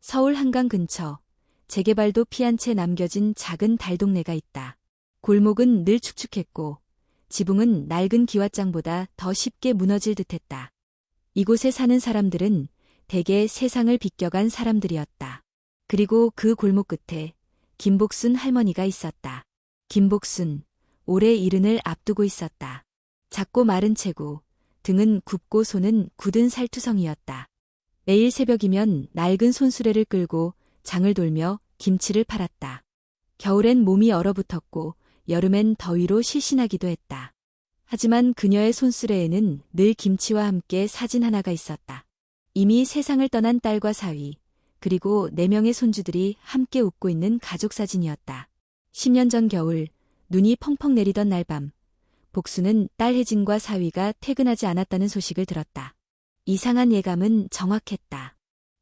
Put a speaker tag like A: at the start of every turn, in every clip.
A: 서울 한강 근처 재개발도 피한 채 남겨진 작은 달동네가 있다. 골목은 늘 축축했고 지붕은 낡은 기와장보다 더 쉽게 무너질 듯했다. 이곳에 사는 사람들은 대개 세상을 비껴간 사람들이었다. 그리고 그 골목 끝에 김복순 할머니가 있었다. 김복순, 올해 70을 앞두고 있었다. 작고 마른 체구, 등은 굽고 손은 굳은 살투성이었다. 매일 새벽이면 낡은 손수레를 끌고 장을 돌며 김치를 팔았다. 겨울엔 몸이 얼어붙었고 여름엔 더위로 실신하기도 했다. 하지만 그녀의 손수레에는 늘 김치와 함께 사진 하나가 있었다. 이미 세상을 떠난 딸과 사위, 그리고 4명의 손주들이 함께 웃고 있는 가족 사진이었다. 10년 전 겨울, 눈이 펑펑 내리던 날 밤, 복수는 딸 혜진과 사위가 퇴근하지 않았다는 소식을 들었다. 이상한 예감은 정확했다.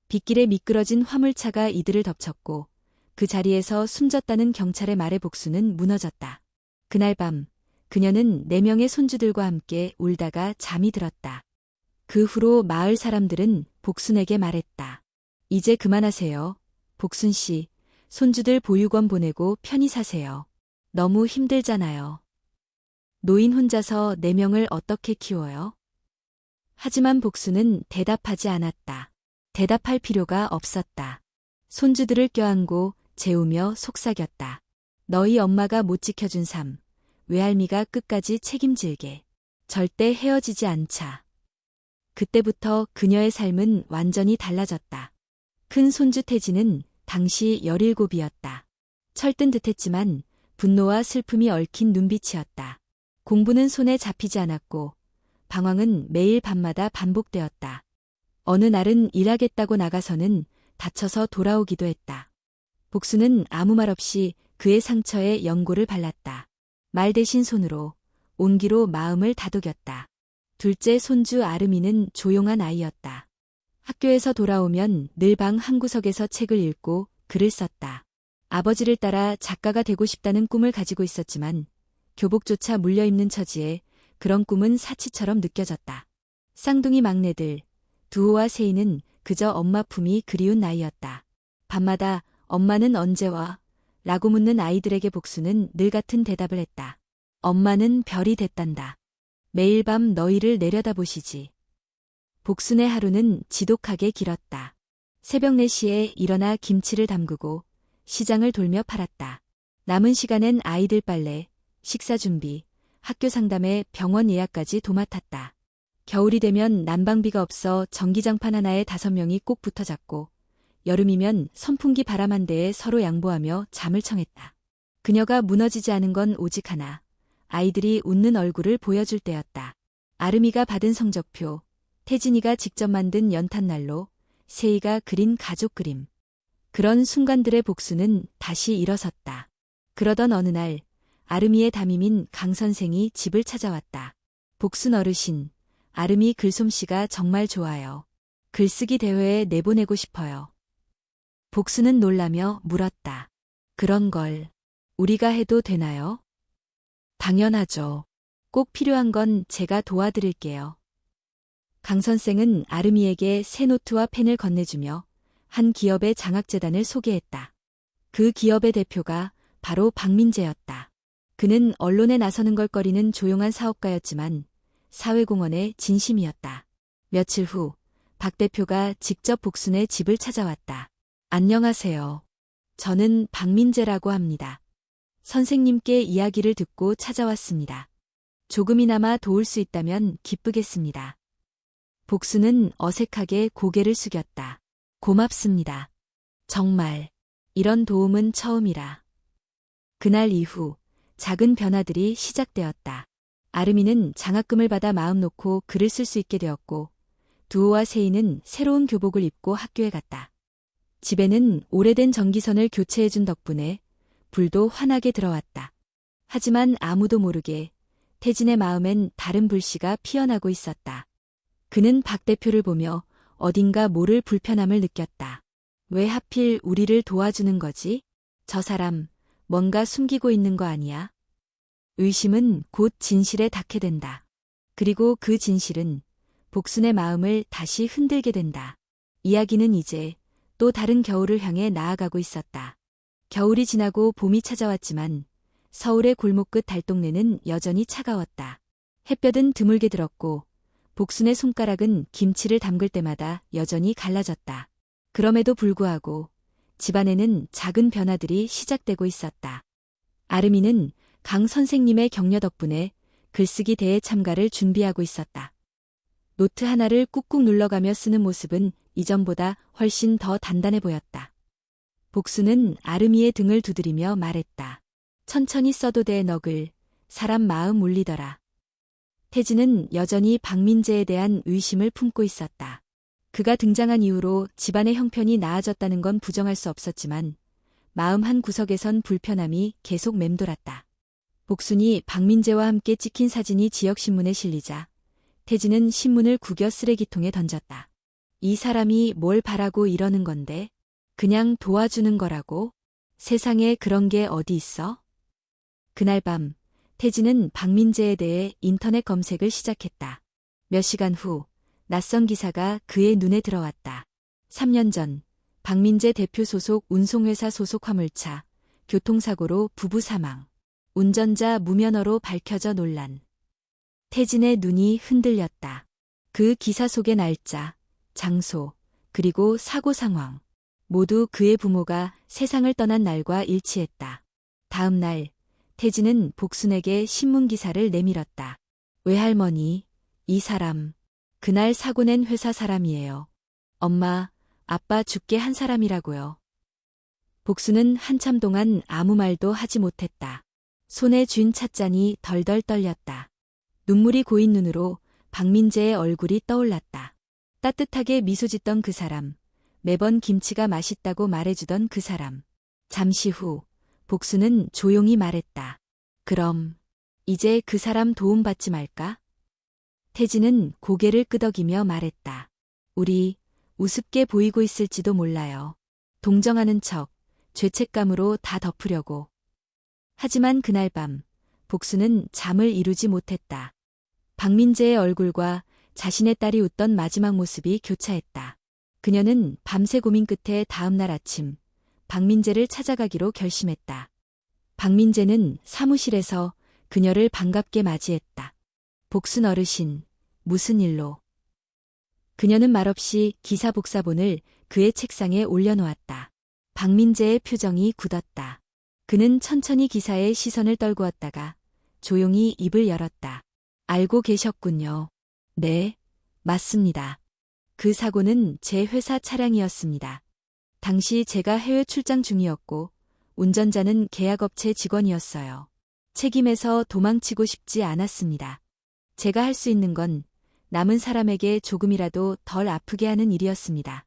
A: 빗길에 미끄러진 화물차가 이들을 덮쳤고 그 자리에서 숨졌다는 경찰의 말에 복수는 무너졌다. 그날 밤 그녀는 4명의 손주들과 함께 울다가 잠이 들었다. 그 후로 마을 사람들은 복순에게 말했다. 이제 그만하세요. 복순 씨, 손주들 보육원 보내고 편히 사세요. 너무 힘들잖아요. 노인 혼자서 4명을 어떻게 키워요? 하지만 복수는 대답하지 않았다. 대답할 필요가 없었다. 손주들을 껴안고 재우며 속삭였다. 너희 엄마가 못 지켜준 삶, 외할미가 끝까지 책임질게. 절대 헤어지지 않자. 그때부터 그녀의 삶은 완전히 달라졌다. 큰 손주 태진은 당시 17이었다. 철든 듯했지만 분노와 슬픔이 얽힌 눈빛이었다. 공부는 손에 잡히지 않았고 방황은 매일 밤마다 반복되었다. 어느 날은 일하겠다고 나가서는 다쳐서 돌아오기도 했다. 복수는 아무 말 없이 그의 상처에 연고를 발랐다. 말 대신 손으로, 온기로 마음을 다독였다. 둘째 손주 아름이는 조용한 아이였다. 학교에서 돌아오면 늘 방 한구석에서 책을 읽고 글을 썼다. 아버지를 따라 작가가 되고 싶다는 꿈을 가지고 있었지만 교복조차 물려입는 처지에 그런 꿈은 사치처럼 느껴졌다. 쌍둥이 막내들, 두호와 세이는 그저 엄마 품이 그리운 나이였다. 밤마다 엄마는 언제 와? 라고 묻는 아이들에게 복수는 늘 같은 대답을 했다. 엄마는 별이 됐단다. 매일 밤 너희를 내려다보시지. 복순의 하루는 지독하게 길었다. 새벽 4시에 일어나 김치를 담그고 시장을 돌며 팔았다. 남은 시간엔 아이들 빨래, 식사 준비, 학교 상담에 병원 예약까지 도맡았다. 겨울이 되면 난방비가 없어 전기장판 하나에 5명이 꼭 붙어 잤고 여름이면 선풍기 바람 한 대에 서로 양보하며 잠을 청했다. 그녀가 무너지지 않은 건 오직 하나. 아이들이 웃는 얼굴을 보여줄 때였다. 아름이가 받은 성적표, 태진이가 직접 만든 연탄난로, 세이가 그린 가족 그림. 그런 순간들의 복수는 다시 일어섰다. 그러던 어느 날 아름이의 담임인 강 선생이 집을 찾아왔다. 복순 어르신, 아름이 글솜씨가 정말 좋아요. 글쓰기 대회에 내보내고 싶어요. 복수는 놀라며 물었다. 그런 걸 우리가 해도 되나요? 당연하죠. 꼭 필요한 건 제가 도와드릴게요. 강 선생은 아름이에게 새 노트와 펜을 건네주며 한 기업의 장학재단을 소개했다. 그 기업의 대표가 바로 박민재였다. 그는 언론에 나서는 걸 꺼리는 조용한 사업가였지만 사회공헌에 진심이었다. 며칠 후 박 대표가 직접 복순의 집을 찾아왔다. 안녕하세요. 저는 박민재라고 합니다. 선생님께 이야기를 듣고 찾아왔습니다. 조금이나마 도울 수 있다면 기쁘겠습니다. 복수는 어색하게 고개를 숙였다. 고맙습니다. 정말 이런 도움은 처음이라. 그날 이후 작은 변화들이 시작되었다. 아름이는 장학금을 받아 마음 놓고 글을 쓸 수 있게 되었고 두호와 세이는 새로운 교복을 입고 학교에 갔다. 집에는 오래된 전기선을 교체해준 덕분에 불도 환하게 들어왔다. 하지만 아무도 모르게 태진의 마음엔 다른 불씨가 피어나고 있었다. 그는 박 대표를 보며 어딘가 모를 불편함을 느꼈다. 왜 하필 우리를 도와주는 거지? 저 사람 뭔가 숨기고 있는 거 아니야? 의심은 곧 진실에 닿게 된다. 그리고 그 진실은 복순의 마음을 다시 흔들게 된다. 이야기는 이제 또 다른 겨울을 향해 나아가고 있었다. 겨울이 지나고 봄이 찾아왔지만 서울의 골목 끝 달동네는 여전히 차가웠다. 햇볕은 드물게 들었고 복순의 손가락은 김치를 담글 때마다 여전히 갈라졌다. 그럼에도 불구하고 집안에는 작은 변화들이 시작되고 있었다. 아름이는 강 선생님의 격려 덕분에 글쓰기 대회 참가를 준비하고 있었다. 노트 하나를 꾹꾹 눌러가며 쓰는 모습은 이전보다 훨씬 더 단단해 보였다. 복수는 아름이의 등을 두드리며 말했다. 천천히 써도 돼 너글, 사람 마음 울리더라. 태진은 여전히 박민재에 대한 의심을 품고 있었다. 그가 등장한 이후로 집안의 형편이 나아졌다는 건 부정할 수 없었지만 마음 한 구석에선 불편함이 계속 맴돌았다. 복순이 박민재와 함께 찍힌 사진이 지역신문에 실리자 태진은 신문을 구겨 쓰레기통에 던졌다. 이 사람이 뭘 바라고 이러는 건데? 그냥 도와주는 거라고? 세상에 그런 게 어디 있어? 그날 밤 태진은 박민재에 대해 인터넷 검색을 시작했다. 몇 시간 후 낯선 기사가 그의 눈에 들어왔다. 3년 전 박민재 대표 소속 운송회사 소속 화물차 교통사고로 부부 사망. 운전자 무면허로 밝혀져 논란. 태진의 눈이 흔들렸다. 그 기사 속의 날짜, 장소, 그리고 사고 상황. 모두 그의 부모가 세상을 떠난 날과 일치했다. 다음 날 태진은 복순에게 신문기사를 내밀었다. 외할머니, 이 사람, 그날 사고 낸 회사 사람이에요. 엄마, 아빠 죽게 한 사람이라고요. 복순은 한참 동안 아무 말도 하지 못했다. 손에 쥔 찻잔이 덜덜 떨렸다. 눈물이 고인 눈으로 박민재의 얼굴이 떠올랐다. 따뜻하게 미소 짓던 그 사람, 매번 김치가 맛있다고 말해주던 그 사람. 잠시 후 복수는 조용히 말했다. 그럼 이제 그 사람 도움받지 말까? 태진은 고개를 끄덕이며 말했다. 우리 우습게 보이고 있을지도 몰라요. 동정하는 척, 죄책감으로 다 덮으려고. 하지만 그날 밤 복수는 잠을 이루지 못했다. 박민재의 얼굴과 자신의 딸이 웃던 마지막 모습이 교차했다. 그녀는 밤새 고민 끝에 다음 날 아침 박민재를 찾아가기로 결심했다. 박민재는 사무실에서 그녀를 반갑게 맞이했다. 복순 어르신, 무슨 일로? 그녀는 말없이 기사 복사본을 그의 책상에 올려놓았다. 박민재의 표정이 굳었다. 그는 천천히 기사에 시선을 떨구었다가 조용히 입을 열었다. 알고 계셨군요. 네, 맞습니다. 그 사고는 제 회사 차량이었습니다. 당시 제가 해외 출장 중이었고 운전자는 계약업체 직원이었어요. 책임에서 도망치고 싶지 않았습니다. 제가 할 수 있는 건 남은 사람에게 조금이라도 덜 아프게 하는 일이었습니다.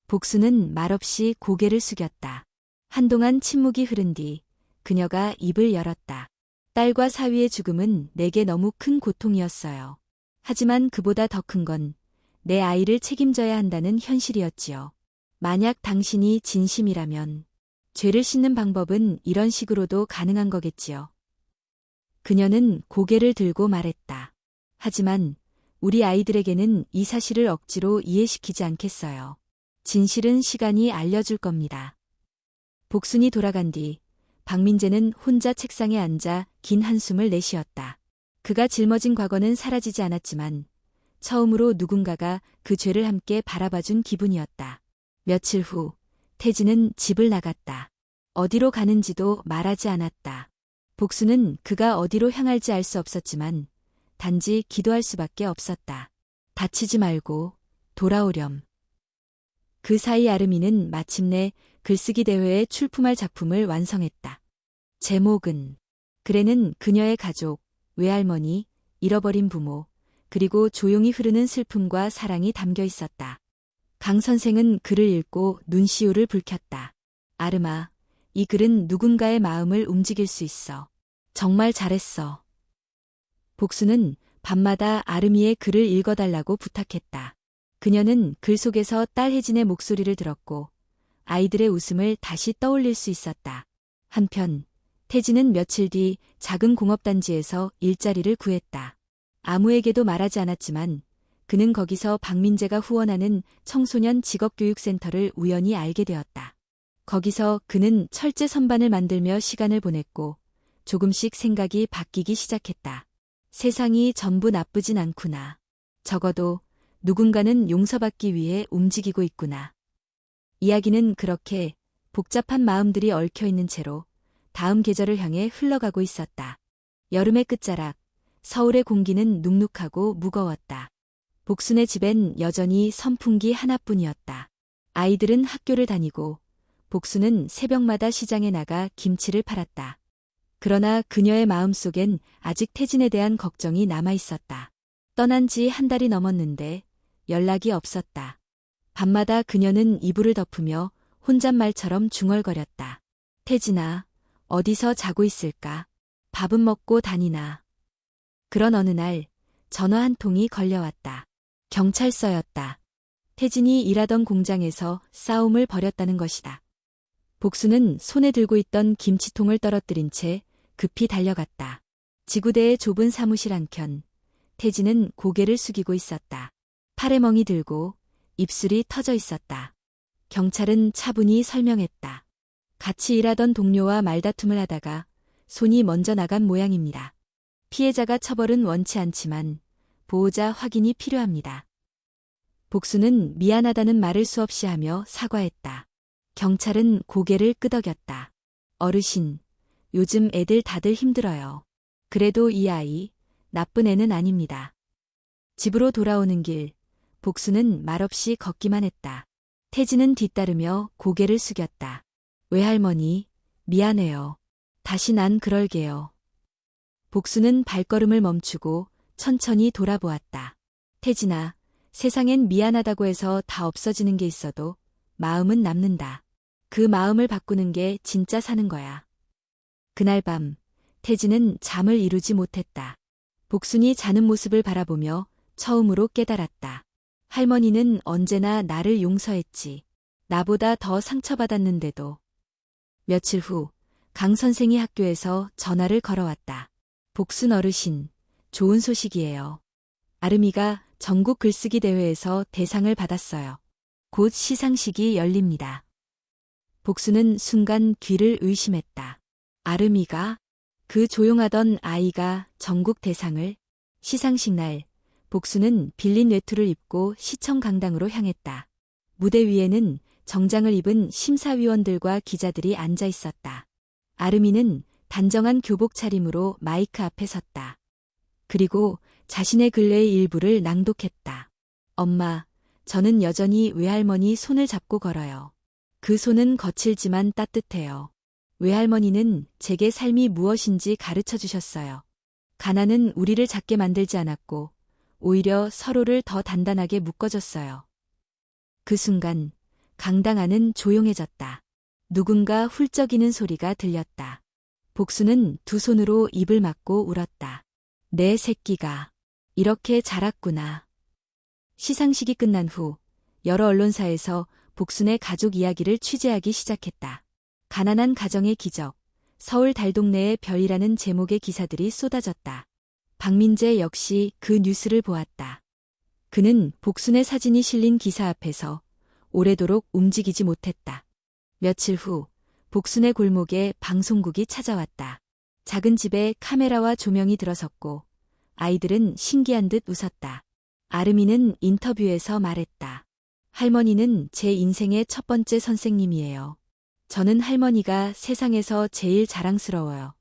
A: 복수는 말없이 고개를 숙였다. 한동안 침묵이 흐른 뒤 그녀가 입을 열었다. 딸과 사위의 죽음은 내게 너무 큰 고통이었어요. 하지만 그보다 더 큰 건 내 아이를 책임져야 한다는 현실이었지요. 만약 당신이 진심이라면 죄를 씻는 방법은 이런 식으로도 가능한 거겠지요. 그녀는 고개를 들고 말했다. 하지만 우리 아이들에게는 이 사실을 억지로 이해시키지 않겠어요. 진실은 시간이 알려줄 겁니다. 복순이 돌아간 뒤 박민재는 혼자 책상에 앉아 긴 한숨을 내쉬었다. 그가 짊어진 과거는 사라지지 않았지만 처음으로 누군가가 그 죄를 함께 바라봐준 기분이었다. 며칠 후 태진은 집을 나갔다. 어디로 가는지도 말하지 않았다. 복수는 그가 어디로 향할지 알 수 없었지만 단지 기도할 수밖에 없었다. 다치지 말고 돌아오렴. 그 사이 아름이는 마침내 글쓰기 대회에 출품할 작품을 완성했다. 제목은 글에는 그녀의 가족, 외할머니, 잃어버린 부모, 그리고 조용히 흐르는 슬픔과 사랑이 담겨 있었다. 강 선생은 글을 읽고 눈시울을 붉혔다. 아름아, 이 글은 누군가의 마음을 움직일 수 있어. 정말 잘했어. 복수는 밤마다 아름이의 글을 읽어달라고 부탁했다. 그녀는 글 속에서 딸 혜진의 목소리를 들었고 아이들의 웃음을 다시 떠올릴 수 있었다. 한편 태진은 며칠 뒤 작은 공업단지에서 일자리를 구했다. 아무에게도 말하지 않았지만 그는 거기서 박민재가 후원하는 청소년 직업교육센터를 우연히 알게 되었다. 거기서 그는 철제 선반을 만들며 시간을 보냈고 조금씩 생각이 바뀌기 시작했다. 세상이 전부 나쁘진 않구나. 적어도 누군가는 용서받기 위해 움직이고 있구나. 이야기는 그렇게 복잡한 마음들이 얽혀있는 채로 다음 계절을 향해 흘러가고 있었다. 여름의 끝자락, 서울의 공기는 눅눅하고 무거웠다. 복순의 집엔 여전히 선풍기 하나뿐이었다. 아이들은 학교를 다니고 복순은 새벽마다 시장에 나가 김치를 팔았다. 그러나 그녀의 마음속엔 아직 태진에 대한 걱정이 남아있었다. 떠난 지 한 달이 넘었는데 연락이 없었다. 밤마다 그녀는 이불을 덮으며 혼잣말처럼 중얼거렸다. 태진아, 어디서 자고 있을까? 밥은 먹고 다니나? 그런 어느 날 전화 한 통이 걸려왔다. 경찰서였다. 태진이 일하던 공장에서 싸움을 벌였다는 것이다. 복수는 손에 들고 있던 김치통을 떨어뜨린 채 급히 달려갔다. 지구대의 좁은 사무실 한켠, 태진은 고개를 숙이고 있었다. 팔에 멍이 들고 입술이 터져 있었다. 경찰은 차분히 설명했다. 같이 일하던 동료와 말다툼을 하다가 손이 먼저 나간 모양입니다. 피해자가 처벌은 원치 않지만 보호자 확인이 필요합니다. 복수는 미안하다는 말을 수없이 하며 사과했다. 경찰은 고개를 끄덕였다. 어르신, 요즘 애들 다들 힘들어요. 그래도 이 아이, 나쁜 애는 아닙니다. 집으로 돌아오는 길, 복수는 말없이 걷기만 했다. 태진은 뒤따르며 고개를 숙였다. 외할머니, 미안해요. 다시 난 그럴게요. 복수는 발걸음을 멈추고 천천히 돌아보았다. 태진아, 세상엔 미안하다고 해서 다 없어지는 게 있어도 마음은 남는다. 그 마음을 바꾸는 게 진짜 사는 거야. 그날 밤, 태진은 잠을 이루지 못했다. 복순이 자는 모습을 바라보며 처음으로 깨달았다. 할머니는 언제나 나를 용서했지. 나보다 더 상처받았는데도. 며칠 후, 강 선생이 학교에서 전화를 걸어왔다. 복순 어르신, 좋은 소식이에요. 아름이가 전국 글쓰기 대회에서 대상을 받았어요. 곧 시상식이 열립니다. 복수는 순간 귀를 의심했다. 아름이가? 그 조용하던 아이가 전국 대상을? 시상식 날, 복수는 빌린 외투를 입고 시청 강당으로 향했다. 무대 위에는 정장을 입은 심사위원들과 기자들이 앉아 있었다. 아름이는 단정한 교복 차림으로 마이크 앞에 섰다. 그리고 자신의 근래의 일부를 낭독했다. 엄마, 저는 여전히 외할머니 손을 잡고 걸어요. 그 손은 거칠지만 따뜻해요. 외할머니는 제게 삶이 무엇인지 가르쳐 주셨어요. 가난은 우리를 작게 만들지 않았고 오히려 서로를 더 단단하게 묶어줬어요. 그 순간 강당 안은 조용해졌다. 누군가 훌쩍이는 소리가 들렸다. 복수는 두 손으로 입을 막고 울었다. 내 새끼가 이렇게 자랐구나. 시상식이 끝난 후 여러 언론사에서 복순의 가족 이야기를 취재하기 시작했다. 가난한 가정의 기적, 서울 달동네의 별이라는 제목의 기사들이 쏟아졌다. 박민재 역시 그 뉴스를 보았다. 그는 복순의 사진이 실린 기사 앞에서 오래도록 움직이지 못했다. 며칠 후 복순의 골목에 방송국이 찾아왔다. 작은 집에 카메라와 조명이 들어섰고 아이들은 신기한 듯 웃었다. 아름이는 인터뷰에서 말했다. 할머니는 제 인생의 첫 번째 선생님이에요. 저는 할머니가 세상에서 제일 자랑스러워요.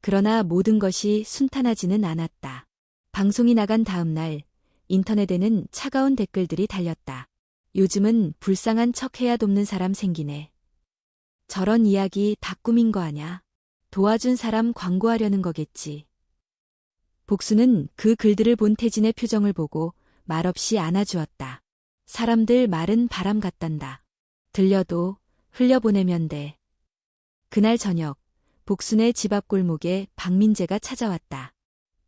A: 그러나 모든 것이 순탄하지는 않았다. 방송이 나간 다음 날 인터넷에는 차가운 댓글들이 달렸다. 요즘은 불쌍한 척 해야 돕는 사람 생기네. 저런 이야기 다 꾸민 거 아냐? 도와준 사람 광고하려는 거겠지. 복수는 그 글들을 본 태진의 표정을 보고 말없이 안아주었다. 사람들 말은 바람 같단다. 들려도 흘려보내면 돼. 그날 저녁 복순의 집 앞 골목에 박민재가 찾아왔다.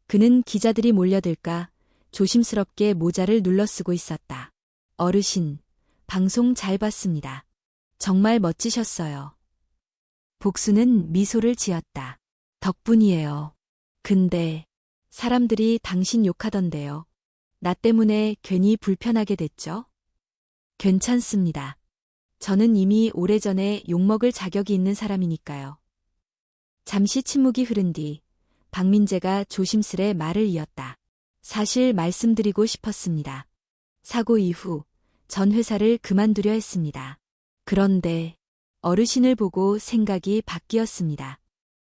A: 그는 기자들이 몰려들까 조심스럽게 모자를 눌러쓰고 있었다. 어르신, 방송 잘 봤습니다. 정말 멋지셨어요. 복수는 미소를 지었다. 덕분이에요. 근데 사람들이 당신 욕하던데요. 나 때문에 괜히 불편하게 됐죠? 괜찮습니다. 저는 이미 오래전에 욕먹을 자격이 있는 사람이니까요. 잠시 침묵이 흐른 뒤 박민재가 조심스레 말을 이었다. 사실 말씀드리고 싶었습니다. 사고 이후 전 회사를 그만두려 했습니다. 그런데 어르신을 보고 생각이 바뀌었습니다.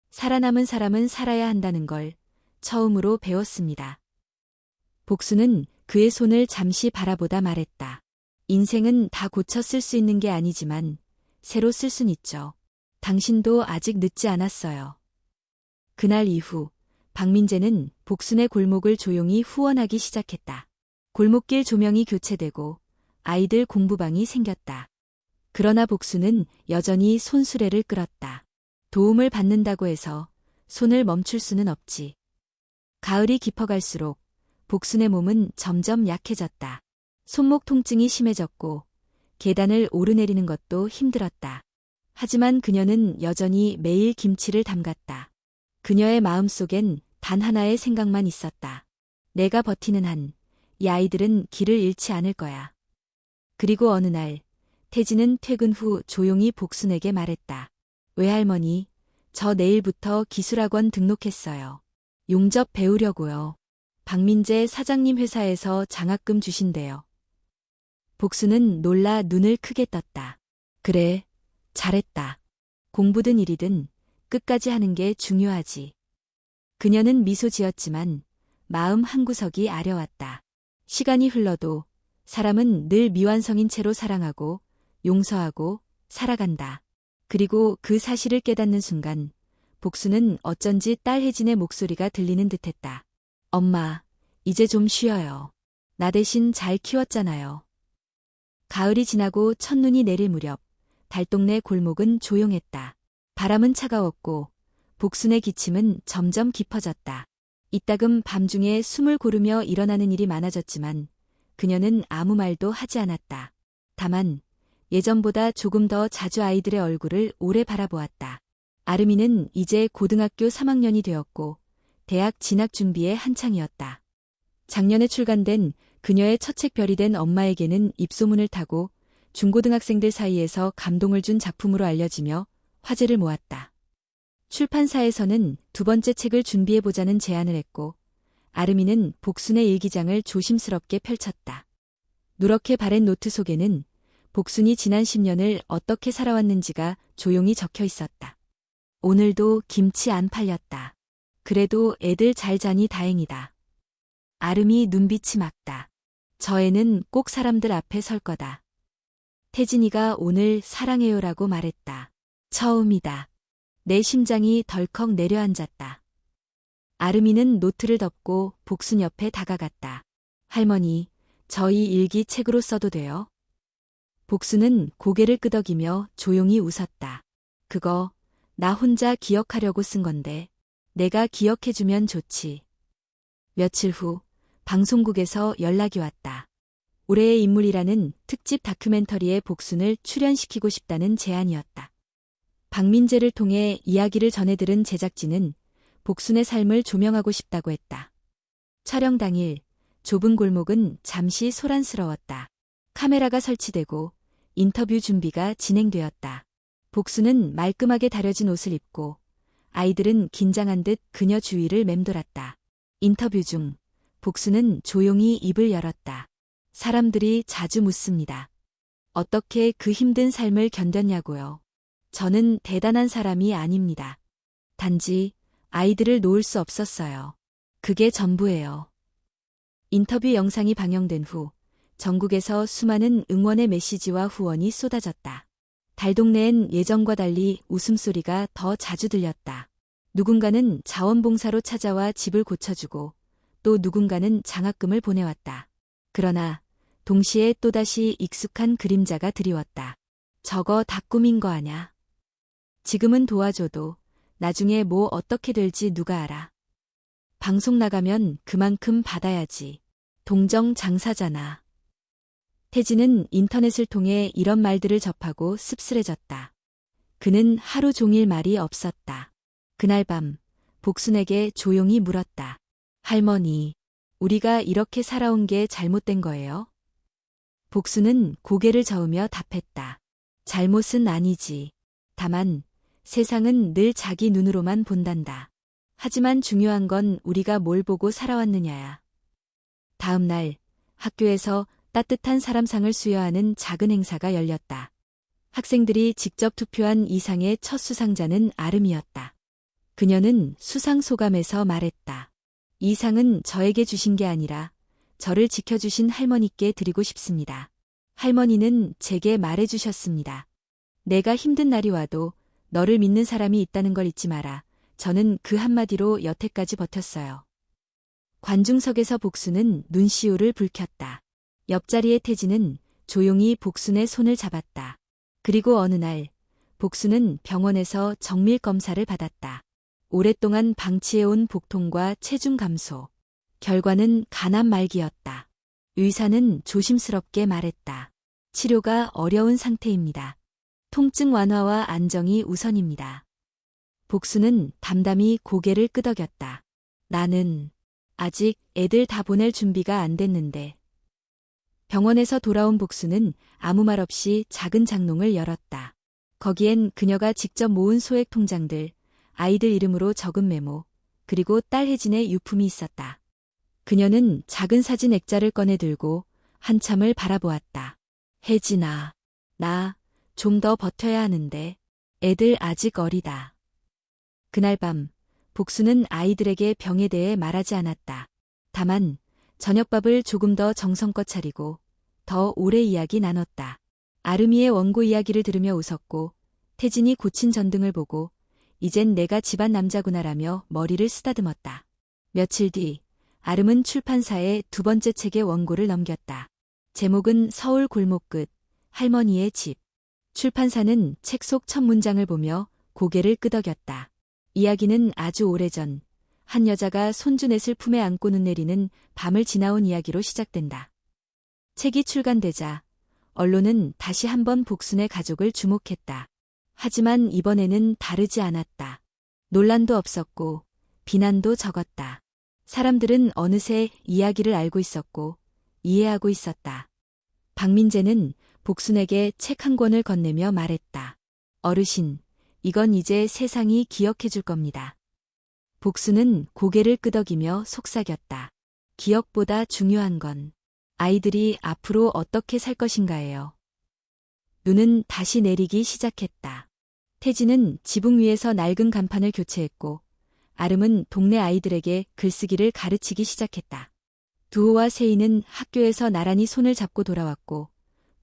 A: 살아남은 사람은 살아야 한다는 걸 처음으로 배웠습니다. 복수는 그의 손을 잠시 바라보다 말했다. 인생은 다 고쳐 쓸 수 있는 게 아니지만 새로 쓸 순 있죠. 당신도 아직 늦지 않았어요. 그날 이후 박민재는 복순의 골목을 조용히 후원하기 시작했다. 골목길 조명이 교체되고 아이들 공부방이 생겼다. 그러나 복순은 여전히 손수레를 끌었다. 도움을 받는다고 해서 손을 멈출 수는 없지. 가을이 깊어갈수록 복순의 몸은 점점 약해졌다. 손목 통증이 심해졌고 계단을 오르내리는 것도 힘들었다. 하지만 그녀는 여전히 매일 김치를 담갔다. 그녀의 마음속엔 단 하나의 생각만 있었다. 내가 버티는 한 이 아이들은 길을 잃지 않을 거야. 그리고 어느 날 태진은 퇴근 후 조용히 복순에게 말했다. 외할머니, 저 내일부터 기술학원 등록했어요. 용접 배우려고요. 박민재 사장님 회사에서 장학금 주신대요. 복순은 놀라 눈을 크게 떴다. 그래, 잘했다. 공부든 일이든 끝까지 하는 게 중요하지. 그녀는 미소 지었지만 마음 한구석이 아려왔다. 시간이 흘러도 사람은 늘 미완성인 채로 사랑하고 용서하고 살아간다. 그리고 그 사실을 깨닫는 순간 복수는 어쩐지 딸 혜진의 목소리가 들리는 듯했다. 엄마, 이제 좀 쉬어요. 나 대신 잘 키웠잖아요. 가을이 지나고 첫눈이 내릴 무렵 달동네 골목은 조용했다. 바람은 차가웠고 복순의 기침은 점점 깊어졌다. 이따금 밤중에 숨을 고르며 일어나는 일이 많아졌지만 그녀는 아무 말도 하지 않았다. 다만 예전보다 조금 더 자주 아이들의 얼굴을 오래 바라보았다. 아름이는 이제 고등학교 3학년이 되었고 대학 진학 준비에 한창이었다. 작년에 출간된 그녀의 첫 책 별이 된 엄마에게는 입소문을 타고 중고등학생들 사이에서 감동을 준 작품으로 알려지며 화제를 모았다. 출판사에서는 두 번째 책을 준비해보자는 제안을 했고 아름이는 복순의 일기장을 조심스럽게 펼쳤다. 누렇게 바랜 노트 속에는 복순이 지난 10년을 어떻게 살아왔는지가 조용히 적혀 있었다. 오늘도 김치 안 팔렸다. 그래도 애들 잘 자니 다행이다. 아름이 눈빛이 맑다. 저 애는 꼭 사람들 앞에 설 거다. 태진이가 오늘 사랑해요라고 말했다. 처음이다. 내 심장이 덜컥 내려앉았다. 아름이는 노트를 덮고 복순 옆에 다가갔다. 할머니, 저희 일기 책으로 써도 돼요? 복순은 고개를 끄덕이며 조용히 웃었다. 그거 나 혼자 기억하려고 쓴 건데 내가 기억해주면 좋지. 며칠 후 방송국에서 연락이 왔다. 올해의 인물이라는 특집 다큐멘터리에 복순을 출연시키고 싶다는 제안이었다. 박민재를 통해 이야기를 전해들은 제작진은 복순의 삶을 조명하고 싶다고 했다. 촬영 당일 좁은 골목은 잠시 소란스러웠다. 카메라가 설치되고 인터뷰 준비가 진행되었다. 복순은 말끔하게 다려진 옷을 입고 아이들은 긴장한 듯 그녀 주위를 맴돌았다. 인터뷰 중 복순은 조용히 입을 열었다. 사람들이 자주 묻습니다. 어떻게 그 힘든 삶을 견뎠냐고요. 저는 대단한 사람이 아닙니다. 단지 아이들을 놓을 수 없었어요. 그게 전부예요. 인터뷰 영상이 방영된 후 전국에서 수많은 응원의 메시지와 후원이 쏟아졌다. 달동네엔 예전과 달리 웃음소리가 더 자주 들렸다. 누군가는 자원봉사로 찾아와 집을 고쳐주고 또 누군가는 장학금을 보내왔다. 그러나 동시에 또다시 익숙한 그림자가 드리웠다. 저거 다 꿈인 거 아냐? 지금은 도와줘도 나중에 뭐 어떻게 될지 누가 알아. 방송 나가면 그만큼 받아야지. 동정 장사잖아. 태진은 인터넷을 통해 이런 말들을 접하고 씁쓸해졌다. 그는 하루 종일 말이 없었다. 그날 밤 복순에게 조용히 물었다. 할머니, 우리가 이렇게 살아온 게 잘못된 거예요? 복수는 고개를 저으며 답했다. 잘못은 아니지. 다만 세상은 늘 자기 눈으로만 본단다. 하지만 중요한 건 우리가 뭘 보고 살아왔느냐야. 다음 날 학교에서 따뜻한 사람상을 수여하는 작은 행사가 열렸다. 학생들이 직접 투표한 이상의 첫 수상자는 아름이었다. 그녀는 수상 소감에서 말했다. 이 상은 저에게 주신 게 아니라 저를 지켜주신 할머니께 드리고 싶습니다. 할머니는 제게 말해주셨습니다. 내가 힘든 날이 와도 너를 믿는 사람이 있다는 걸 잊지 마라. 저는 그 한마디로 여태까지 버텼어요. 관중석에서 복수는 눈시울을 붉혔다. 옆자리의 태진은 조용히 복순의 손을 잡았다. 그리고 어느 날 복수는 병원에서 정밀 검사를 받았다. 오랫동안 방치해온 복통과 체중 감소. 결과는 간암 말기였다. 의사는 조심스럽게 말했다. 치료가 어려운 상태입니다. 통증 완화와 안정이 우선입니다. 복수는 담담히 고개를 끄덕였다. 나는 아직 애들 다 보낼 준비가 안 됐는데. 병원에서 돌아온 복수는 아무 말 없이 작은 장롱을 열었다. 거기엔 그녀가 직접 모은 소액 통장들, 아이들 이름으로 적은 메모, 그리고 딸 혜진의 유품이 있었다. 그녀는 작은 사진 액자를 꺼내 들고 한참을 바라보았다. 혜진아, 나 좀 더 버텨야 하는데 애들 아직 어리다. 그날 밤 복수는 아이들에게 병에 대해 말하지 않았다. 다만 저녁밥을 조금 더 정성껏 차리고 더 오래 이야기 나눴다. 아름이의 원고 이야기를 들으며 웃었고 태진이 고친 전등을 보고 이젠 내가 집안 남자구나라며 머리를 쓰다듬었다. 며칠 뒤 아름은 출판사에 두 번째 책의 원고를 넘겼다. 제목은 서울 골목 끝, 할머니의 집. 출판사는 책 속 첫 문장을 보며 고개를 끄덕였다. 이야기는 아주 오래전 한 여자가 손주넷을 품에 안고 눈 내리는 밤을 지나온 이야기로 시작된다. 책이 출간되자 언론은 다시 한번 복순의 가족을 주목했다. 하지만 이번에는 다르지 않았다. 논란도 없었고 비난도 적었다. 사람들은 어느새 이야기를 알고 있었고 이해하고 있었다. 박민재는 복순에게 책 한 권을 건네며 말했다. 어르신, 이건 이제 세상이 기억해 줄 겁니다. 복순은 고개를 끄덕이며 속삭였다. 기억보다 중요한 건 아이들이 앞으로 어떻게 살 것인가예요. 눈은 다시 내리기 시작했다. 태진은 지붕 위에서 낡은 간판을 교체했고 아름은 동네 아이들에게 글쓰기를 가르치기 시작했다. 두호와 세희는 학교에서 나란히 손을 잡고 돌아왔고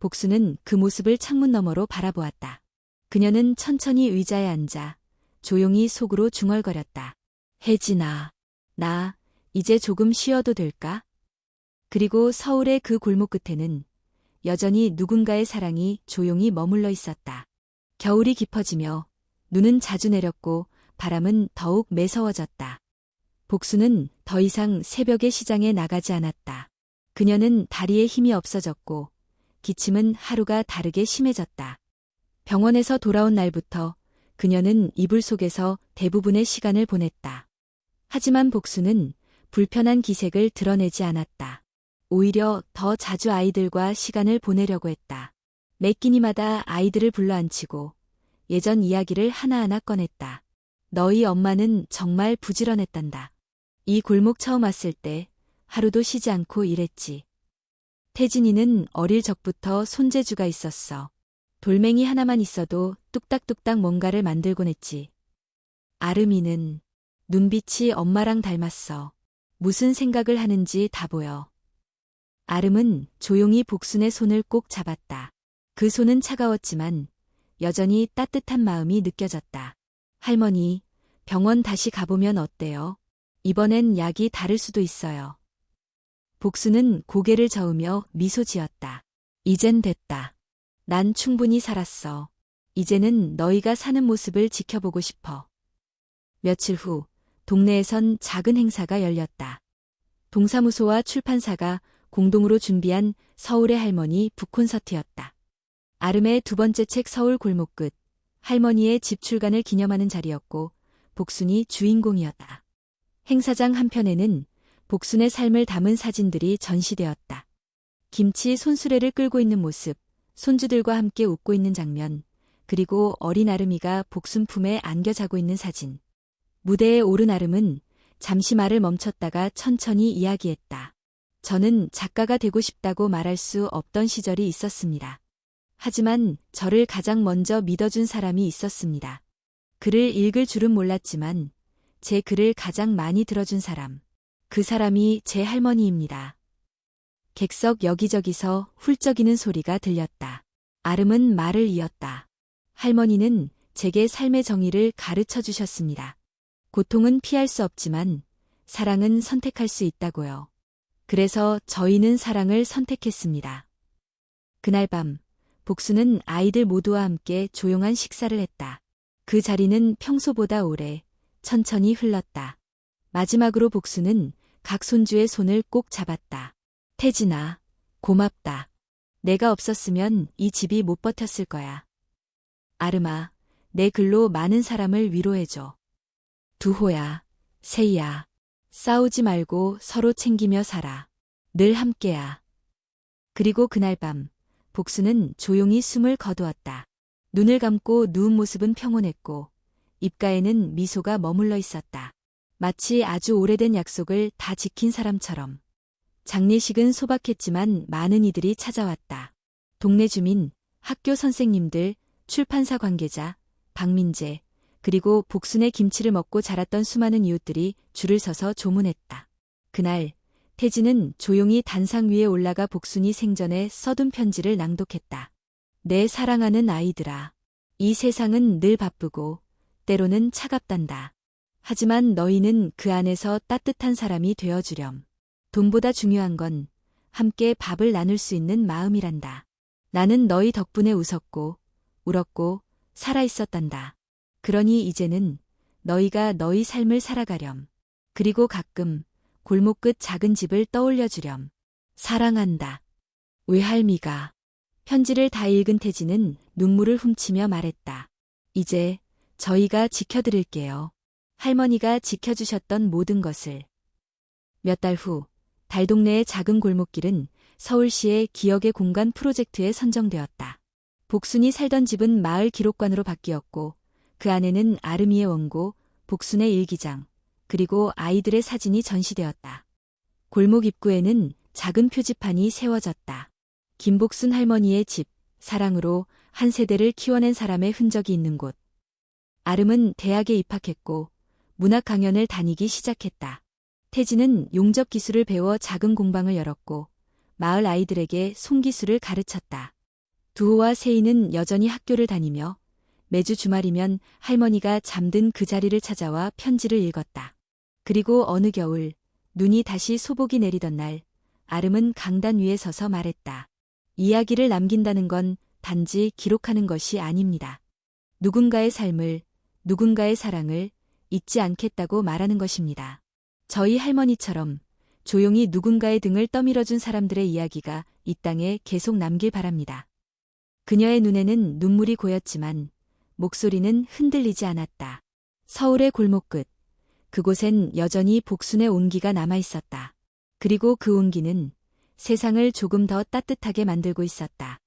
A: 복수는 그 모습을 창문 너머로 바라보았다. 그녀는 천천히 의자에 앉아 조용히 속으로 중얼거렸다. 혜진아, 나 이제 조금 쉬어도 될까? 그리고 서울의 그 골목 끝에는 여전히 누군가의 사랑이 조용히 머물러 있었다. 겨울이 깊어지며 눈은 자주 내렸고 바람은 더욱 매서워졌다. 복수는 더 이상 새벽의 시장에 나가지 않았다. 그녀는 다리에 힘이 없어졌고 기침은 하루가 다르게 심해졌다. 병원에서 돌아온 날부터 그녀는 이불 속에서 대부분의 시간을 보냈다. 하지만 복수는 불편한 기색을 드러내지 않았다. 오히려 더 자주 아이들과 시간을 보내려고 했다. 매 끼니마다 아이들을 불러앉히고 예전 이야기를 하나하나 꺼냈다. 너희 엄마는 정말 부지런했단다. 이 골목 처음 왔을 때 하루도 쉬지 않고 일했지. 태진이는 어릴 적부터 손재주가 있었어. 돌멩이 하나만 있어도 뚝딱뚝딱 뭔가를 만들곤 했지. 아름이는 눈빛이 엄마랑 닮았어. 무슨 생각을 하는지 다 보여. 아름은 조용히 복순의 손을 꼭 잡았다. 그 손은 차가웠지만 여전히 따뜻한 마음이 느껴졌다. 할머니, 병원 다시 가보면 어때요? 이번엔 약이 다를 수도 있어요. 복수는 고개를 저으며 미소 지었다. 이젠 됐다. 난 충분히 살았어. 이제는 너희가 사는 모습을 지켜보고 싶어. 며칠 후 동네에선 작은 행사가 열렸다. 동사무소와 출판사가 공동으로 준비한 서울의 할머니 북콘서트였다. 아름의 두 번째 책 서울 골목 끝, 할머니의 집 출간을 기념하는 자리였고 복순이 주인공이었다. 행사장 한편에는 복순의 삶을 담은 사진들이 전시되었다. 김치 손수레를 끌고 있는 모습, 손주들과 함께 웃고 있는 장면, 그리고 어린 아름이가 복순 품에 안겨 자고 있는 사진. 무대에 오른 아름은 잠시 말을 멈췄다가 천천히 이야기했다. 저는 작가가 되고 싶다고 말할 수 없던 시절이 있었습니다. 하지만 저를 가장 먼저 믿어준 사람이 있었습니다. 글을 읽을 줄은 몰랐지만 제 글을 가장 많이 들어준 사람. 그 사람이 제 할머니입니다. 객석 여기저기서 훌쩍이는 소리가 들렸다. 아름은 말을 이었다. 할머니는 제게 삶의 정의를 가르쳐 주셨습니다. 고통은 피할 수 없지만 사랑은 선택할 수 있다고요. 그래서 저희는 사랑을 선택했습니다. 그날 밤, 복수는 아이들 모두와 함께 조용한 식사를 했다. 그 자리는 평소보다 오래, 천천히 흘렀다. 마지막으로 복수는 각 손주의 손을 꼭 잡았다. 태진아, 고맙다. 내가 없었으면 이 집이 못 버텼을 거야. 아름아, 내 글로 많은 사람을 위로해줘. 두호야, 세희야, 싸우지 말고 서로 챙기며 살아. 늘 함께야. 그리고 그날 밤, 복수는 조용히 숨을 거두었다. 눈을 감고 누운 모습은 평온했고 입가에는 미소가 머물러 있었다. 마치 아주 오래된 약속을 다 지킨 사람처럼. 장례식은 소박했지만 많은 이들이 찾아왔다. 동네 주민, 학교 선생님들, 출판사 관계자, 박민재, 그리고 복순의 김치를 먹고 자랐던 수많은 이웃들이 줄을 서서 조문했다. 그날 태진은 조용히 단상 위에 올라가 복순이 생전에 써둔 편지를 낭독했다. 내 사랑하는 아이들아. 이 세상은 늘 바쁘고 때로는 차갑단다. 하지만 너희는 그 안에서 따뜻한 사람이 되어주렴. 돈보다 중요한 건 함께 밥을 나눌 수 있는 마음이란다. 나는 너희 덕분에 웃었고 울었고 살아있었단다. 그러니 이제는 너희가 너희 삶을 살아가렴. 그리고 가끔 골목 끝 작은 집을 떠올려주렴. 사랑한다. 외할미가. 편지를 다 읽은 태진은 눈물을 훔치며 말했다. 이제 저희가 지켜드릴게요. 할머니가 지켜주셨던 모든 것을. 몇 달 후, 달동네의 작은 골목길은 서울시의 기억의 공간 프로젝트에 선정되었다. 복순이 살던 집은 마을 기록관으로 바뀌었고 그 안에는 아름이의 원고, 복순의 일기장, 그리고 아이들의 사진이 전시되었다. 골목 입구에는 작은 표지판이 세워졌다. 김복순 할머니의 집, 사랑으로 한 세대를 키워낸 사람의 흔적이 있는 곳. 아름은 대학에 입학했고 문학 강연을 다니기 시작했다. 태진은 용접 기술을 배워 작은 공방을 열었고 마을 아이들에게 손기술을 가르쳤다. 두호와 세희는 여전히 학교를 다니며 매주 주말이면 할머니가 잠든 그 자리를 찾아와 편지를 읽었다. 그리고 어느 겨울 눈이 다시 소복이 내리던 날 아름은 강단 위에 서서 말했다. 이야기를 남긴다는 건 단지 기록하는 것이 아닙니다. 누군가의 삶을, 누군가의 사랑을 잊지 않겠다고 말하는 것입니다. 저희 할머니처럼 조용히 누군가의 등을 떠밀어준 사람들의 이야기가 이 땅에 계속 남길 바랍니다. 그녀의 눈에는 눈물이 고였지만 목소리는 흔들리지 않았다. 서울의 골목 끝. 그곳엔 여전히 복순의 온기가 남아있었다. 그리고 그 온기는 세상을 조금 더 따뜻하게 만들고 있었다.